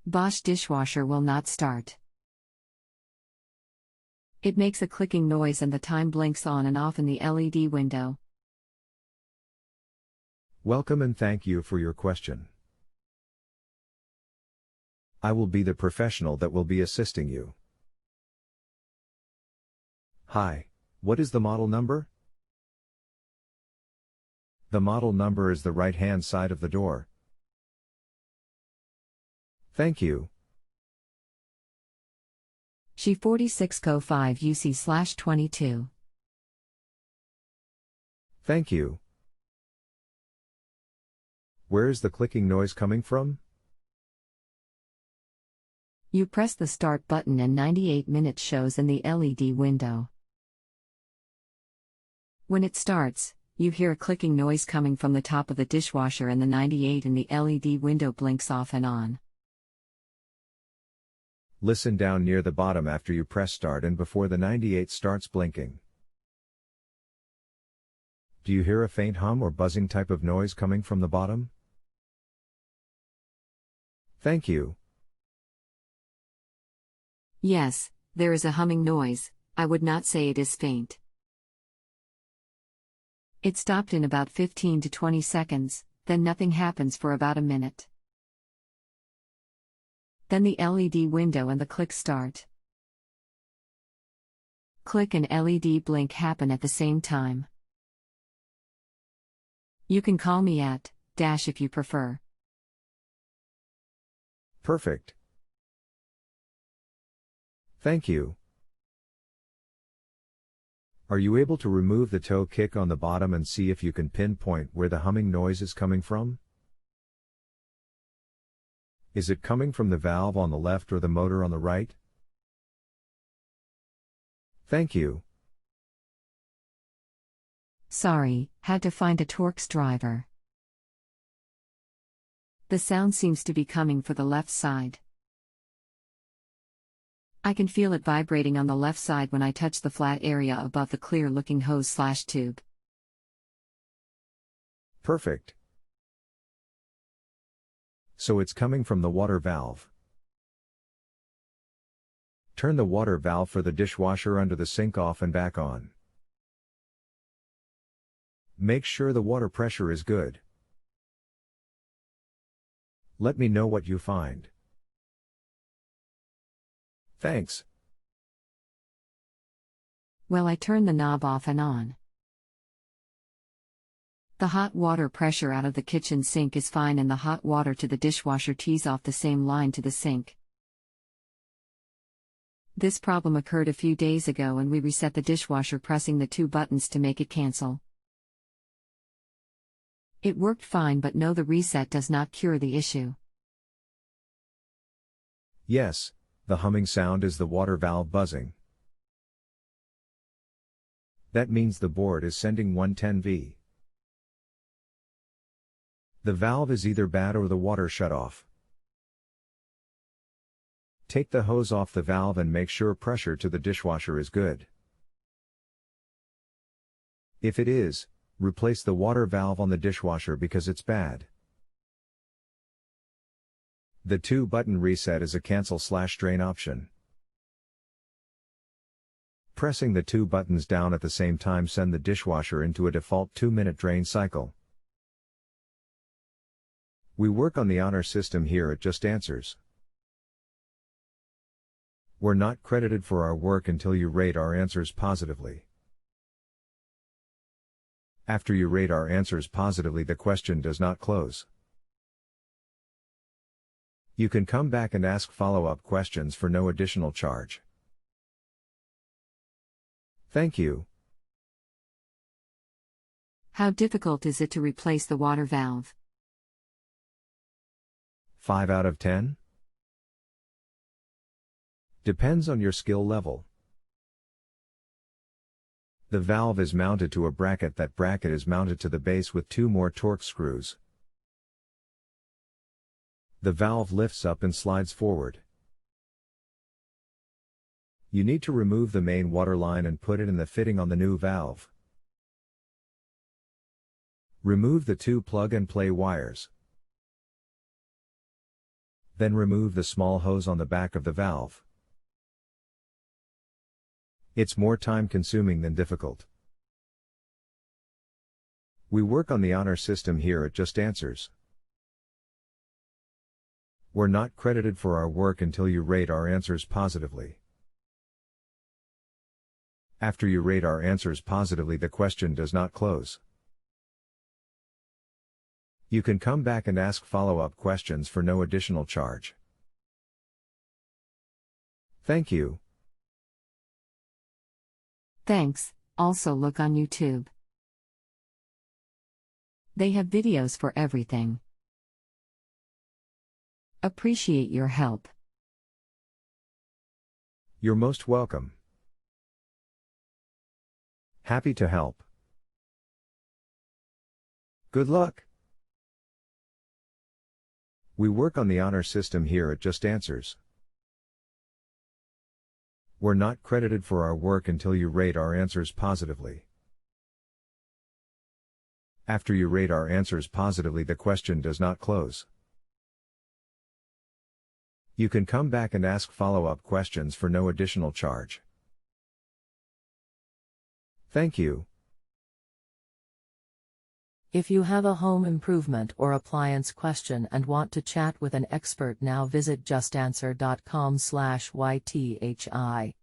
Bosch dishwasher will not start. It makes a clicking noise and the time blinks on and off in the LED window. Welcome and thank you for your question. I will be the professional that will be assisting you. Hi, what is the model number? The model number is the right-hand side of the door. Thank you. She 4605 UC/22. Thank you. Where is the clicking noise coming from? You press the start button and 98 minutes shows in the LED window. When it starts, you hear a clicking noise coming from the top of the dishwasher and the 98 in the LED window blinks off and on. Listen down near the bottom after you press start and before the 98 starts blinking. Do you hear a faint hum or buzzing type of noise coming from the bottom? Thank you. Yes, there is a humming noise. I would not say it is faint. It stopped in about 15 to 20 seconds, then nothing happens for about a minute. Then the LED window and the click start. Click and LED blink happen at the same time. You can call me at dash if you prefer. Perfect. Thank you. Are you able to remove the toe kick on the bottom and see if you can pinpoint where the humming noise is coming from? Is it coming from the valve on the left or the motor on the right? Thank you. Sorry, had to find a Torx driver. The sound seems to be coming for the left side. I can feel it vibrating on the left side when I touch the flat area above the clear-looking hose/tube. Perfect. So it's coming from the water valve. Turn the water valve for the dishwasher under the sink off and back on. Make sure the water pressure is good. Let me know what you find. Thanks. Well, I turn the knob off and on. The hot water pressure out of the kitchen sink is fine and the hot water to the dishwasher tees off the same line to the sink. This problem occurred a few days ago and we reset the dishwasher pressing the 2 buttons to make it cancel. It worked fine, but no, the reset does not cure the issue. Yes, the humming sound is the water valve buzzing. That means the board is sending 110V. The valve is either bad or the water shut off. Take the hose off the valve and make sure pressure to the dishwasher is good. If it is, replace the water valve on the dishwasher because it's bad. The 2-button reset is a cancel/drain option. Pressing the 2 buttons down at the same time send the dishwasher into a default 2-minute drain cycle. We work on the honor system here at JustAnswers. We're not credited for our work until you rate our answers positively. After you rate our answers positively, the question does not close. You can come back and ask follow-up questions for no additional charge. Thank you. How difficult is it to replace the water valve? 5 out of 10? Depends on your skill level. The valve is mounted to a bracket. That bracket is mounted to the base with 2 more Torx screws. The valve lifts up and slides forward. You need to remove the main water line and put it in the fitting on the new valve. Remove the 2 plug-and-play wires. Then remove the small hose on the back of the valve. It's more time-consuming than difficult. We work on the honor system here at JustAnswers. We're not credited for our work until you rate our answers positively. After you rate our answers positively, the question does not close. You can come back and ask follow-up questions for no additional charge. Thank you. Thanks. Also look on YouTube. They have videos for everything. Appreciate your help. You're most welcome. Happy to help. Good luck. We work on the honor system here at JustAnswers. We're not credited for our work until you rate our answers positively. After you rate our answers positively, the question does not close. You can come back and ask follow-up questions for no additional charge. Thank you. If you have a home improvement or appliance question and want to chat with an expert, now visit justanswer.com/ythi.